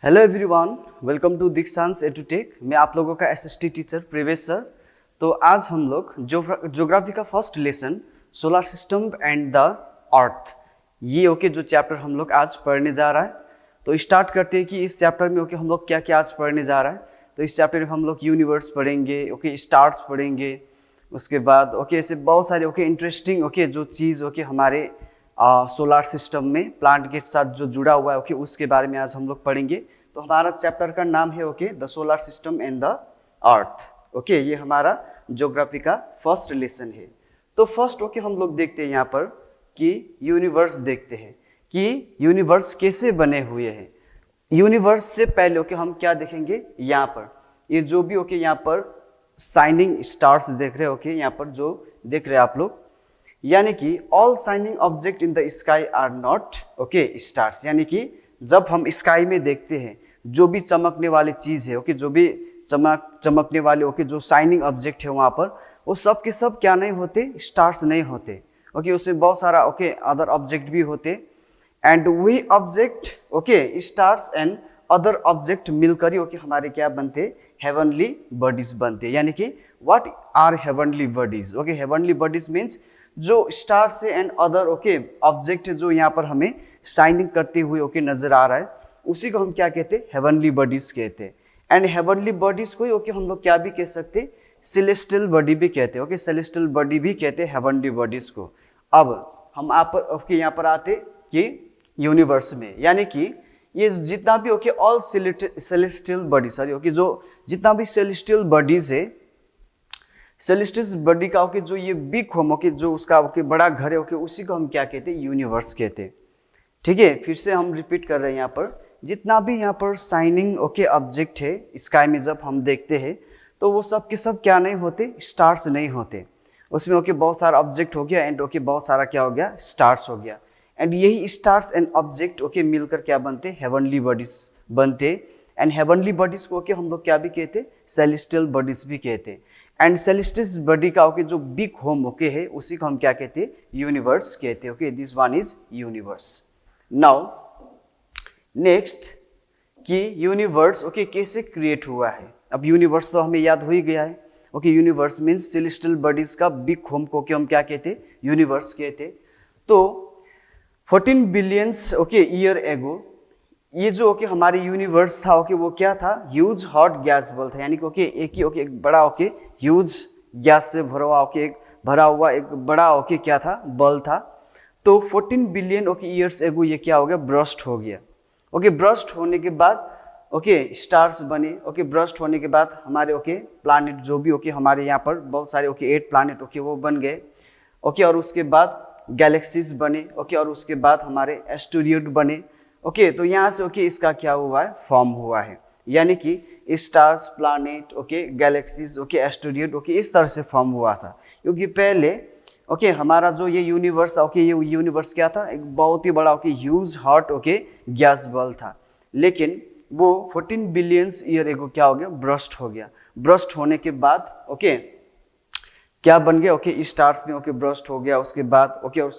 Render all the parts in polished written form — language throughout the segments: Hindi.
हेलो एवरीवन, वेलकम टू दीक्षांत एडुटेक। मैं आप लोगों का एसएसटी टीचर प्रवेश सर। तो आज हम लोग ज्योग्राफी का first lesson solar system and the earth, ये जो चैप्टर हम लोग आज पढ़ने जा रहा है। तो स्टार्ट करते हैं कि इस चैप्टर में हम लोग क्या क्या आज पढ़ने जा रहा है। तो इस चैप्टर में हम लोग यूनिवर्स पढ़ेंगे, स्टार्स पढ़ेंगे, उसके बाद ऐसे बहुत सारे इंटरेस्टिंग जो चीज़ हमारे सोलर सिस्टम में प्लांट के साथ जो जुड़ा हुआ है उसके बारे में आज हम लोग पढ़ेंगे। तो हमारा चैप्टर का नाम है the solar system and the earth. ये हमारा ज्योग्राफी का फर्स्ट लेसन है। तो फर्स्ट हम लोग देखते हैं यहाँ पर कि यूनिवर्स देखते हैं कि यूनिवर्स कैसे बने हुए हैं। यूनिवर्स से पहले हम क्या देखेंगे, यहाँ पर ये जो भी यहाँ पर शाइनिंग स्टार्स देख रहे हो, यहाँ पर जो देख रहे हैं आप लोग, यानी कि all shining object in the sky are not stars. यानी कि जब हम स्काई में देखते हैं जो भी चमकने वाली चीज़ है, जो भी चमकने वाले जो शाइनिंग ऑब्जेक्ट है वहाँ पर, वो सब के सब क्या नहीं होते, स्टार्स नहीं होते। उसमें बहुत सारा अदर ऑब्जेक्ट भी होते। एंड वही object stars and other object मिलकर ही हमारे क्या बनते, हेवनली बॉडीज बनते। यानी कि what are heavenly bodies. Heavenly bodies means जो स्टार्स है एंड अदर ऑब्जेक्ट है जो यहाँ पर हमें शाइनिंग करते हुए नजर आ रहा है, उसी को हम क्या कहते हैं, हेवनली बॉडीज कहते हैं। एंड हेवनली बॉडीज को हम लोग क्या भी कह सकते, सेलेस्टियल बॉडी भी कहते हैं। सेलेस्टियल बॉडी भी कहते हैं हेवनली बॉडीज को। अब हम आप यहाँ पर आते कि यूनिवर्स में, यानी कि ये जितना भी ऑल सेलेस्टियल बॉडी, सॉरी जो जितना भी सेलेस्टियल बॉडीज है, सेलेस्टियल बॉडी का जो ये बिग होम जो उसका बड़ा घर है उसी को हम क्या कहते हैं, यूनिवर्स कहते हैं। ठीक है, फिर से हम रिपीट कर रहे हैं यहाँ पर, जितना भी यहाँ पर शाइनिंग ऑब्जेक्ट है स्काई में जब हम देखते हैं तो वो सब के सब क्या नहीं होते, स्टार्स नहीं होते। उसमें बहुत सारा ऑब्जेक्ट हो गया एंड बहुत सारा क्या हो गया, स्टार्स हो गया। एंड यही स्टार्स एंड ऑब्जेक्ट मिलकर क्या बनते, हेवनली बॉडीज बनते। एंड हेवनली बॉडीज को हम लोग क्या भी कहते, सेलेस्टियल बॉडीज भी कहते। एंड सेलेस्टियल बॉडी का जो बिग होम है उसी को हम क्या कहते हैं, यूनिवर्स कहते हैं। This one is universe. Now next कि यूनिवर्स कैसे क्रिएट हुआ है। अब यूनिवर्स तो हमें याद हो ही गया है। यूनिवर्स मीन्स सेलेस्टियल बॉडीज का बिग होम को हम क्या कहते, यूनिवर्स कहते। तो 14 बिलियंस ईयर एगो ये जो हमारे यूनिवर्स था वो क्या था, ह्यूज हॉट गैस बॉल था। यानी कि एक बड़ा ह्यूज गैस से भरा हुआ एक बड़ा क्या था, बॉल था। तो 14 बिलियन ईयर्स एगो ये क्या हो गया, ब्रस्ट हो गया। ब्रस्ट होने के बाद स्टार्स बने। ब्रस्ट होने के बाद हमारे प्लानिट जो भी हमारे यहाँ पर बहुत सारे 8 प्लानिट वो बन गए। और उसके बाद गैलेक्सीज बने। और उसके बाद हमारे एस्टेरॉयड बने। तो यहाँ से इसका क्या हुआ है, फॉर्म हुआ है। यानी कि स्टार्स, प्लानिट, गैलेक्सीज, एस्टेरॉयड इस तरह से फॉर्म हुआ था। क्योंकि पहले हमारा जो ये यूनिवर्स था ये यूनिवर्स क्या था, एक बहुत ही बड़ा ह्यूज हॉट गैस बॉल था। लेकिन वो 14 बिलियंस ईयर एगो क्या हो गया, ब्रस्ट हो गया। ब्रस्ट होने के बाद क्या बन गया, स्टार्स में ब्रस्ट हो गया। उसके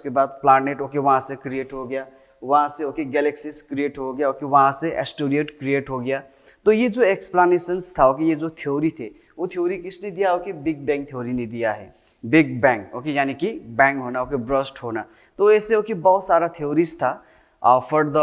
बाद प्लानेट वहाँ से क्रिएट हो गया। वहाँ से गैलेक्सीज क्रिएट हो गया। वहाँ से एस्टेरॉयड क्रिएट हो गया। तो ये जो एक्सप्लेनेशंस था ये जो थ्योरी थे वो थ्योरी किसने दिया, बिग बैंग थ्योरी ने दिया है। बिग बैंग यानी कि बैंग होना, ब्रस्ट होना। तो ऐसे बहुत सारा थ्योरीज था फॉर द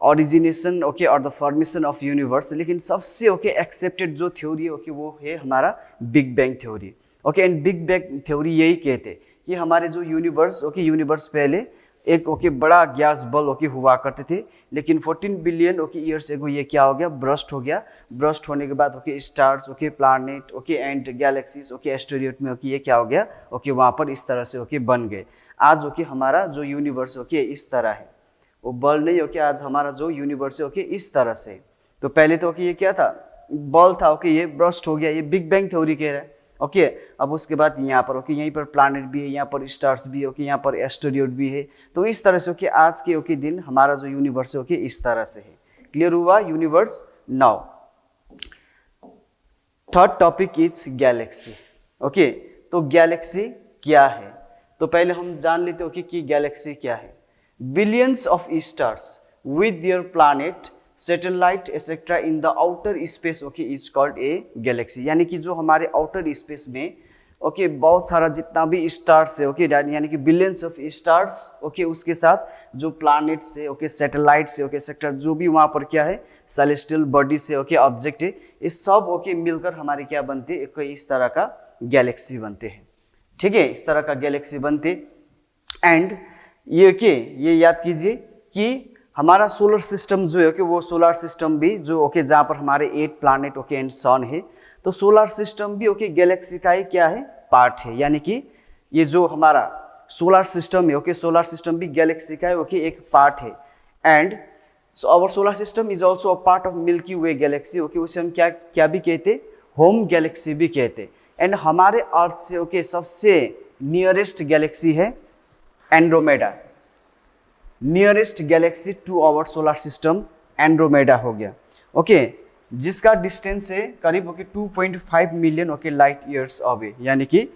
ओरिजिनेशन और द फॉर्मेशन ऑफ यूनिवर्स। लेकिन सबसे एक्सेप्टेड जो थ्योरी है वो है हमारा big bang theory. And big bang theory यही कहते कि हमारे जो यूनिवर्स यूनिवर्स पहले एक बड़ा गैस बॉल हुआ करते थे। लेकिन 14 बिलियन ईयर्स एगो ये क्या हो गया, ब्रस्ट हो गया। ब्रस्ट होने के बाद stars, planet and galaxies, asteroid में ये क्या हो गया, वहाँ पर इस तरह से बन गए। आज हमारा जो यूनिवर्स इस तरह है, वो बॉल नहीं आज हमारा जो यूनिवर्स है इस तरह से। तो पहले तो ये क्या था, बॉल था। ये ब्रस्ट हो गया, ये बिग बैंग थ्योरी कह रहा है। अब उसके बाद यहाँ पर यहीं पर प्लानेट भी है, यहाँ पर स्टार्स भी है, यहाँ पर एस्टेरॉयड भी है। तो इस तरह से आज के दिन हमारा जो यूनिवर्स है इस तरह से है। क्लियर हुआ universe. Now third topic is Galaxy. तो गैलेक्सी क्या है, तो पहले हम जान लेते कि गैलेक्सी क्या है। Billions of stars with their planet satellite etcetera in the outer space okay is called a Galaxy. यानी कि जो हमारे आउटर स्पेस में ओके बहुत सारा जितना भी स्टार्स है ओके यानी कि बिलियंस ऑफ स्टार्स ओके उसके साथ जो प्लैनेट्स है ओके सैटेलाइट्स है ओके सेक्टर जो भी वहाँ पर क्या है सेलेस्टियल बॉडी से ओके ऑब्जेक्ट है, ये सब ओके मिलकर हमारे क्या बनते हैं, एक इस तरह का गैलेक्सी बनते हैं। ठीक है, इस तरह का गैलेक्सी बनते। एंड ये ओके ये याद कीजिए कि हमारा सोलर सिस्टम जो है ओके वो सोलर सिस्टम भी जो ओके जहाँ पर हमारे 8 प्लैनेट ओके एंड सन है, तो सोलर सिस्टम भी ओके गैलेक्सी का ही क्या है पार्ट है। यानी कि ये जो हमारा सोलर सिस्टम है ओके सोलर सिस्टम भी गैलेक्सी का है ओके एक पार्ट है। And so our solar system is also a part of Milky Way galaxy okay, उसे हम क्या क्या भी कहते, होम गैलेक्सी भी कहते। एंड हमारे अर्थ से ओके सबसे नियरेस्ट गैलेक्सी है Andromeda, nearest galaxy to our solar system Andromeda हो गया ओके, जिसका डिस्टेंस है करीब okay 2.5 million okay light years away, यानी कि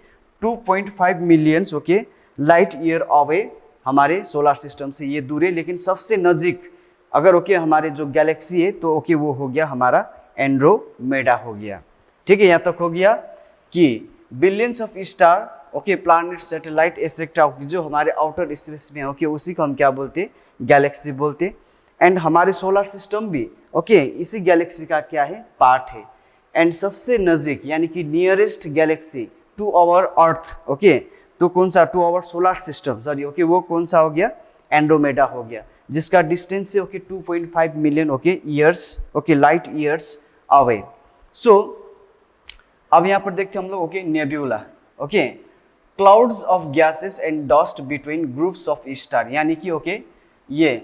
2.5 million okay light year away हमारे सोलर सिस्टम से ये दूर है। लेकिन सबसे नज़दीक अगर ओके हमारे जो गैलेक्सी है तो ओके वो हो गया हमारा एंड्रोमेडा हो गया। ठीक है, यहाँ तक हो गया कि billions of star okay planet satellite etcetera जो हमारे आउटर स्पेस में ओके उसी को हम क्या बोलते, गैलेक्सी बोलते। एंड हमारे सोलर सिस्टम भी ओके इसी गैलेक्सी का क्या है पार्ट है। एंड सबसे नज़दीक यानी कि nearest galaxy to our Earth okay, तो कौन सा, to our solar system sorry okay वो कौन सा हो गया, एंड्रोमेडा हो गया, जिसका डिस्टेंस है okay 2.5 million okay years okay light years away. So अब यहाँ पर देखते हैं हम लोग okay nebula okay, clouds of gases and dust between groups of star. यानी कि ओके ये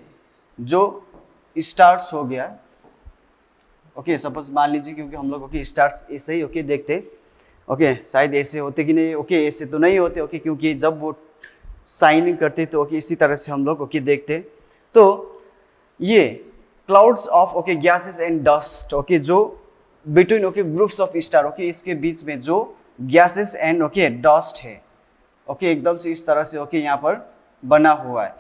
जो स्टार्स हो गया ओके, सपोज मान लीजिए क्योंकि हम लोग ओके स्टार्स ऐसे ही ओके देखते ओके, शायद ऐसे होते कि नहीं ओके, ऐसे तो नहीं होते ओके, क्योंकि जब वो साइनिंग करते तो ओके इसी तरह से हम लोग ओके देखते। तो ये clouds of okay gases and dust okay जो between okay groups of star okay, इसके बीच में जो गैसेस एंड ओके डस्ट है ओके एकदम से इस तरह से ओके यहाँ पर बना हुआ है,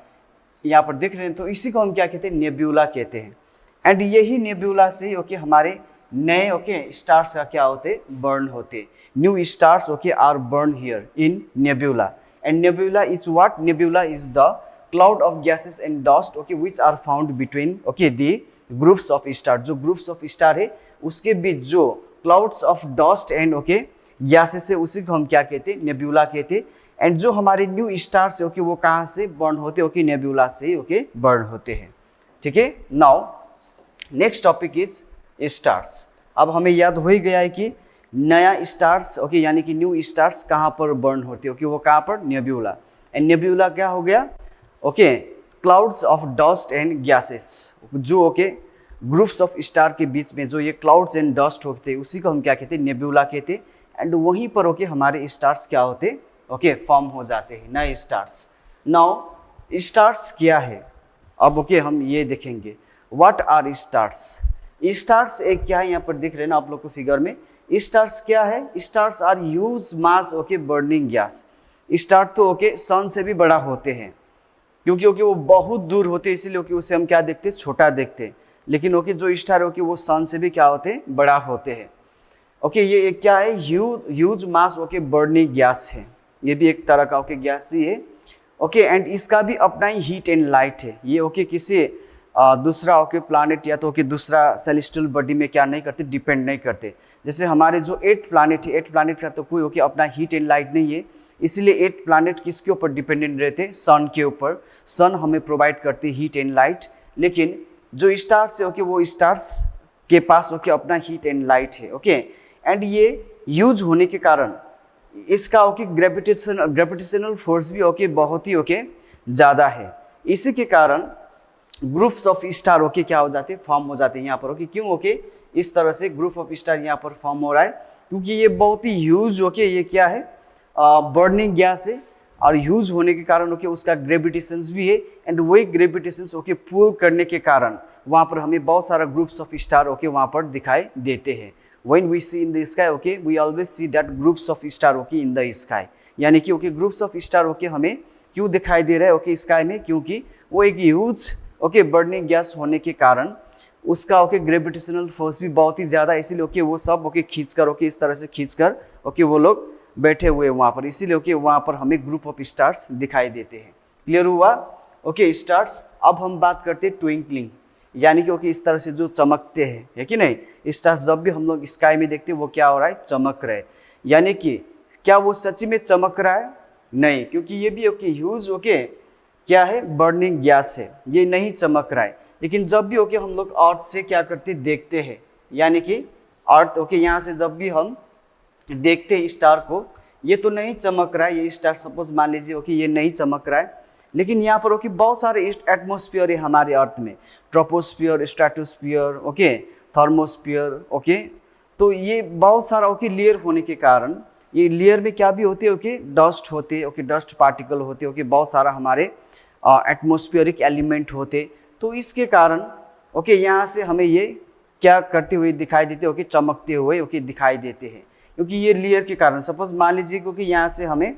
यहाँ पर देख रहे हैं, तो इसी को हम क्या कहते हैं, नेब्यूला कहते हैं। एंड यही नेब्यूला से ओके हमारे नए ओके स्टार्स का क्या होते, बर्न होते, new stars okay are born here in nebula. And nebula is what, nebula is the cloud of gases and dust okay which are found between okay the groups of star, जो ग्रुप्स ऑफ स्टार है उसके बीच जो clouds of dust and okay gases है उसी को हम क्या कहते, नेब्यूला कहते। एंड जो हमारे न्यू स्टार्स है ओके वो कहाँ से बर्न होते, ओके नेब्यूला से ओके बर्न होते हैं। ठीक है, now next topic is stars. अब हमें याद हो ही गया है कि नया स्टार्स ओके यानी कि न्यू स्टार्स कहाँ पर बर्न होते हैं ओके, वो कहाँ पर, नेब्यूला। एंड नेब्यूला क्या हो गया okay, clouds of dust and gases, जो ओके ग्रुप्स ऑफ स्टार के बीच में जो ये क्लाउड्स एंड डस्ट होते हैं उसी को हम क्या कहते हैं, नेब्यूला कहते। एंड वहीं पर ओके हमारे स्टार्स क्या होते ओके फॉर्म हो जाते हैं, नए स्टार्स। नाउ स्टार्स क्या है, अब ओके हम ये देखेंगे व्हाट आर स्टार्स। स्टार्स एक क्या है, यहाँ पर दिख रहे हैं ना आप लोग को फिगर में, स्टार्स क्या है, stars are huge mass okay burning gas. Star तो ओके सन से भी बड़ा होते हैं, क्योंकि ओके वो बहुत दूर होते हैं, इसीलिए ओके उसे हम क्या देखते हैं, छोटा देखते हैं। लेकिन ओके जो स्टार ओके वो सन से भी क्या होते हैं, बड़ा होते हैं। ओके ये एक क्या है, huge mass okay burning gas है, ये भी एक तरह का ओके गैस ही है ओके। एंड इसका भी अपना ही हीट एंड लाइट है, ये ओके किसी दूसरा ओके प्लैनेट या तो ओके दूसरा सेलेस्टियल बॉडी में क्या नहीं करते, डिपेंड नहीं करते। जैसे हमारे जो 8 प्लैनेट है, 8 प्लैनेट का तो कोई ओके अपना हीट एंड लाइट नहीं है, इसलिए 8 प्लैनेट किसके ऊपर डिपेंडेंट रहते, सन के ऊपर। सन हमें प्रोवाइड करती हीट एंड लाइट, लेकिन जो स्टार्स है ओके वो स्टार्स के पास ओके अपना हीट एंड लाइट है ओके। एंड ये यूज होने के कारण इसका ओके ग्रेविटेशनल फोर्स भी ओके बहुत ही ओके ज़्यादा है। इसी के कारण ग्रुप्स ऑफ स्टार ओके क्या हो जाते हैं, फॉर्म हो जाते हैं यहाँ पर ओके। क्यों ओके इस तरह से ग्रुप ऑफ स्टार यहाँ पर फॉर्म हो रहा है, क्योंकि ये बहुत ही ह्यूज ओके ये क्या है, बर्निंग गैस है, और ह्यूज होने के कारण ओके उसका ग्रेविटेशंस भी है। एंड वही ग्रेविटेशंस ओके पुल करने के कारण वहाँ पर हमें बहुत सारा ग्रुप्स ऑफ स्टार ओके वहाँ पर दिखाई देते हैं। When we see in the sky, okay, we always see that groups of star, okay, in the sky. यानी कि okay, groups of star, okay, हमें क्यों दिखाई दे रहा है okay, स्काई में, क्योंकि वो एक ह्यूज ओके बर्निंग गैस होने के कारण उसका ओके ग्रेविटेशनल फोर्स भी बहुत ही ज़्यादा, इसीलिए ओके वो सब ओके खींचकर ओके इस तरह से खींचकर ओके वो लोग बैठे हुए वहाँ पर, इसीलिए ओके वहाँ पर हमें ग्रुप ऑफ स्टार्स दिखाई देते हैं। क्लियर हुआ? Okay stars. अब हम बात करते हैं ट्विंकलिंग, यानी कि ओके इस तरह से जो चमकते हैं, है कि नहीं। स्टार्स जब भी हम लोग स्काई में देखते हैं वो क्या हो रहा है, चमक रहा है। यानी कि क्या वो सच में चमक रहा है? नहीं, क्योंकि ये भी ओके ह्यूज ओके क्या है, बर्निंग गैस है, ये नहीं चमक रहा है। लेकिन जब भी ओके हम लोग अर्थ से क्या करते देखते हैं, यानी कि अर्थ ओके यहाँ से जब भी हम देखते हैं स्टार को, ये तो नहीं चमक रहा है, ये स्टार सपोज मान लीजिए ओके ये नहीं चमक रहा है, लेकिन यहाँ पर ओके बहुत सारे एटमॉस्फेयर है हमारे अर्थ में, troposphere, stratosphere okay, thermosphere okay. तो ये बहुत सारा ओके लेयर होने के कारण, ये लेयर में क्या भी होते हैं ओके, डस्ट होते ओके, डस्ट पार्टिकल होते ओके, बहुत सारा हमारे एटमॉस्फेरिक एलिमेंट होते। तो इसके कारण ओके यहाँ से हमें ये क्या करते हुए दिखाई देते ओके, चमकते हुए ओके दिखाई देते हैं, क्योंकि ये लेयर के कारण। सपोज मान लीजिए क्योंकि यहाँ से हमें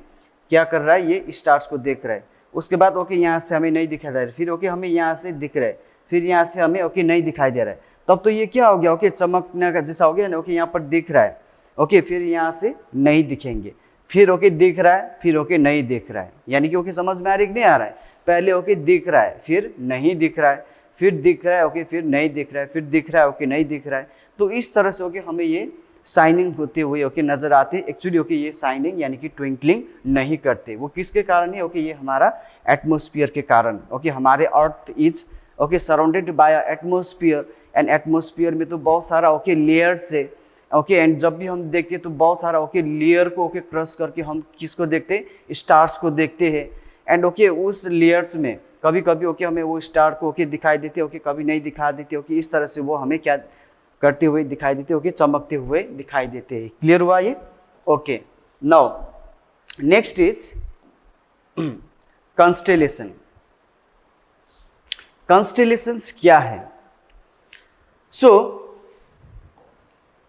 क्या कर रहा है, ये स्टार्स को देख रहा है, उसके बाद ओके यहाँ से हमें नहीं दिखाई दे रहा है, फिर ओके हमें यहाँ से दिख रहा है, फिर यहाँ से हमें ओके नहीं दिखाई दे रहा है, तब तो ये क्या हो गया ओके, चमकने का जैसा हो गया ना। ओके यहाँ पर दिख रहा है ओके, फिर यहाँ से नहीं दिखेंगे, फिर ओके दिख रहा है, फिर ओके नहीं दिख रहा है, यानी कि ओके समझ में आ रही नहीं आ रहा है। पहले ओके दिख रहा है, फिर नहीं दिख रहा है, फिर दिख रहा है ओके, फिर नहीं दिख रहा है, फिर दिख रहा है ओके, नहीं दिख रहा है। तो इस तरह से ओके हमें ये शाइनिंग होते हुए ओके नजर आते। एक्चुअली ओके ये शाइनिंग यानी कि ट्विंकलिंग नहीं करते। वो किसके कारण है ओके, ये हमारा एटमॉस्फेयर के कारण। ओके हमारे earth is okay surrounded by atmosphere, and atmosphere में तो बहुत सारा ओके लेयर्स है ओके। एंड जब भी हम देखते हैं तो बहुत सारा ओके लेयर को ओके क्रॉस करके हम किसको देखते हैं, स्टार्स को देखते हैं। एंड ओके उस लेयर्स में कभी कभी ओके हमें वो स्टार को ओके दिखाई देते ओके, कभी नहीं दिखा देते ओके। इस तरह से वो हमें क्या करते हुए दिखाई देते ओके, चमकते हुए दिखाई देते हैं। क्लियर हुआ ये? Okay now next is constellation. Constellations क्या है? सो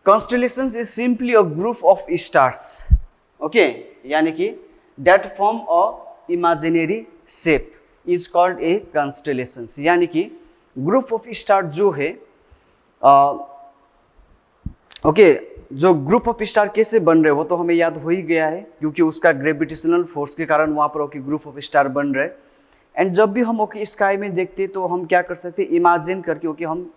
constellations is simply a group of stars okay, यानी कि that form a imaginary shape is called a constellations। यानी कि group of star जो है ओके, जो ग्रुप ऑफ स्टार कैसे बन रहे वो तो हमें याद हो ही गया है, क्योंकि उसका ग्रेविटेशनल फोर्स के कारण वहाँ पर ओके ग्रुप ऑफ स्टार बन रहे। एंड जब भी हम ओके स्काई में देखते तो हम क्या कर सकते, इमेजिन करके ओके हम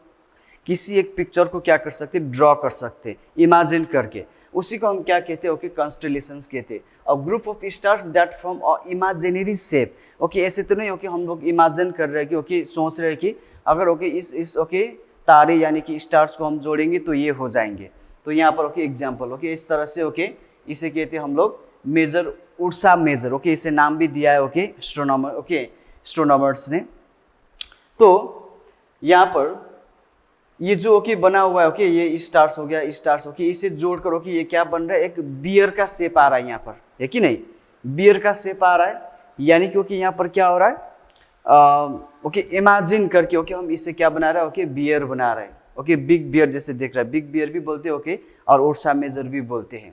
किसी एक पिक्चर को क्या कर सकते, ड्रॉ कर सकते इमेजिन करके, उसी को हम क्या कहते हैं ओके, कंस्टेलेशंस कहते हैं। अब group of stars that from a imaginary shape okay, ऐसे तो नहीं ओके हम लोग इमेजिन कर रहे हैं कि ओके सोच रहे हैं कि अगर ओके इस ओके तारे यानी कि स्टार्स को हम जोड़ेंगे तो ये हो जाएंगे। तो यहाँ पर ओके एग्जाम्पल ओके इस तरह से ओके, इसे कहते हैं हम लोग मेजर, उर्सा मेजर ओके, इसे नाम भी दिया है ओके एस्ट्रोनॉमर ओके, एस्ट्रोनॉमर्स ने। तो यहाँ पर ये जो ओके बना हुआ है ओके, ये स्टार्स हो गया, स्टार्स ओके, इसे जोड़कर ओके ये क्या बन रहा है, एक बियर का शेप आ रहा है यहाँ पर, है कि नहीं, बियर का शेप आ रहा है। यानी कि ओके यहाँ पर क्या हो रहा है ओके, इमेजिन करके ओके हम इसे क्या बना रहे हैं ओके, बियर बना रहे हैं ओके, बिग बियर जैसे देख रहा है, बिग बियर भी बोलते हैं ओके, और उर्सा मेजर भी बोलते हैं।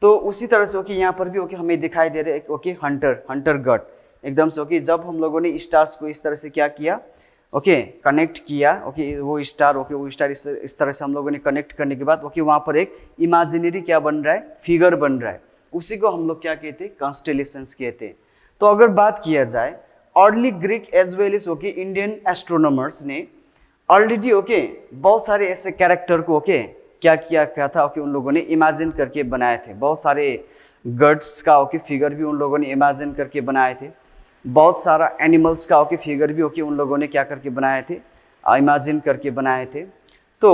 तो उसी तरह से ओके यहाँ पर भी ओके हमें दिखाई दे रहे हैं ओके हंटर गॉड एकदम से ओके। जब हम लोगों ने स्टार्स को इस तरह से क्या किया ओके, कनेक्ट किया ओके, वो स्टार ओके, वो स्टार इस तरह से हम लोगों ने कनेक्ट करने के बाद ओके वहाँ पर एक इमेजिनरी क्या बन रहा है, फिगर बन रहा है, उसी को हम लोग क्या कहते हैं, कंस्टेलेशंस कहते हैं। तो अगर बात किया जाए early Greek as well as okay Indian astronomers ने ऑलरेडी ओके बहुत सारे ऐसे कैरेक्टर को ओके क्या था ओके, उन लोगों ने इमेजिन करके बनाए थे। बहुत सारे गॉड्स का ओके फिगर भी उन लोगों ने इमेजिन करके बनाए थे, बहुत सारा एनिमल्स का ओके फिगर भी ओके उन लोगों ने क्या करके बनाए थे, इमेजिन करके बनाए थे। तो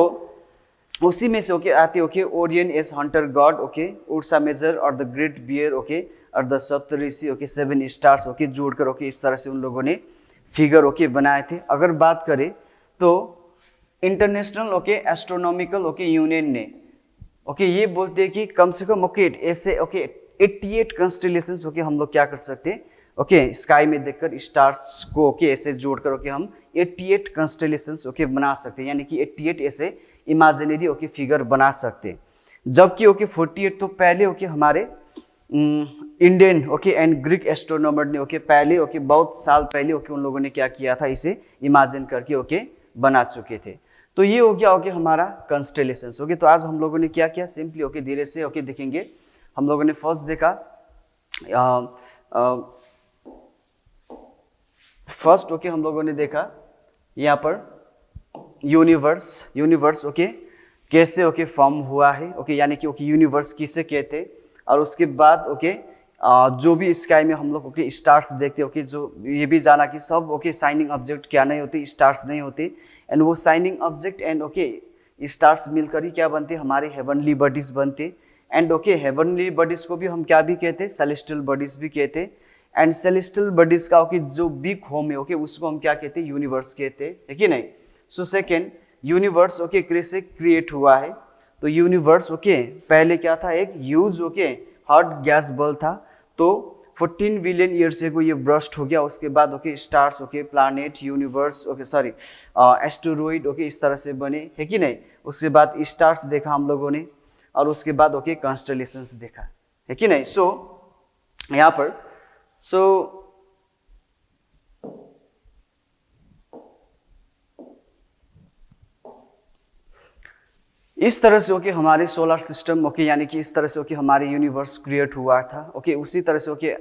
उसी में से ओके आते okay Orion as hunter god okay, Ursa Major और द ग्रेट बियर ओके, और the Saptarishi okay, 7 stars okay जोड़कर ओके इस तरह से उन लोगों ने फिगर ओके बनाए थे। अगर बात करें तो international okay astronomical okay union ने ओके ये बोलते हैं कि कम से कम ओके ऐसे ओके 88 कंस्टेलेशंस ओके हम लोग क्या कर सकते हैं ओके, स्काई में देखकर स्टार्स को ओके ऐसे जोड़कर ओके हम 88 कंस्टेलेशंस ओके बना सकते हैं, यानी कि 88 ऐसे इमेजिनरी ओके फिगर बना सकते हैं। जबकि ओके 48 तो पहले ओके हमारे Indian okay and Greek astronomer ने ओके पहले ओके बहुत साल पहले ओके उन लोगों ने क्या किया था, इसे इमेजिन करके ओके बना चुके थे। तो ये हो गया ओके हमारा कंस्टेलेशंस। ओके, तो आज हम लोगों ने क्या किया सिंपली ओके धीरे से ओके देखेंगे। हम लोगों ने फर्स्ट देखा फर्स्ट ओके हम लोगों ने देखा यहाँ पर यूनिवर्स ओके कैसे ओके फॉर्म हुआ है। ओके यानी कि ओके यूनिवर्स किसे कहते हैं। और उसके बाद ओके जो भी स्काई में हम लोग ओके स्टार्स देखते ओके, जो ये भी जाना कि सब ओके शाइनिंग ऑब्जेक्ट क्या नहीं होते, स्टार्स नहीं होते। एंड वो shining object and okay stars मिलकर ही क्या बनते, हमारे हेवनली बॉडीज बनते। एंड ओके हेवनली बॉडीज को भी हम क्या भी कहते, सेलेस्टियल बॉडीज भी कहते। एंड सेलेस्टियल बॉडीज का ओके जो बिग होम है ओके उसको हम क्या कहते हैं, यूनिवर्स कहते हैं, है कि नहीं। सो सेकेंड, यूनिवर्स ओके कैसे क्रिएट हुआ है। तो यूनिवर्स ओके पहले क्या था, एक huge okay hot gas ball था। तो 14 बिलियन ईयर्स से ये ब्रस्ट हो गया। उसके बाद okay stars okay planet universe okay sorry asteroid okay इस तरह से बने, है कि नहीं। उसके बाद स्टार्स देखा हम लोगों ने, और उसके बाद ओके कॉन्स्टेलेशंस देखा, है कि नहीं। सो यहाँ पर इस तरह से ओके हमारे सोलर सिस्टम ओके यानी कि इस तरह से ओके हमारे यूनिवर्स क्रिएट हुआ था। ओके उसी तरह से ओके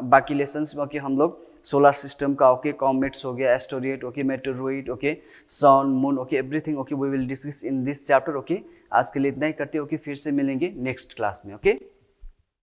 बाकी लेसन्स में ओके हम लोग सोलर सिस्टम का ओके कॉमेट्स हो गया, asteroid okay meteoroid okay sun moon okay everything okay we will discuss in this chapter. Okay आज के लिए इतना ही करते ओके, फिर से मिलेंगे नेक्स्ट क्लास में। ओके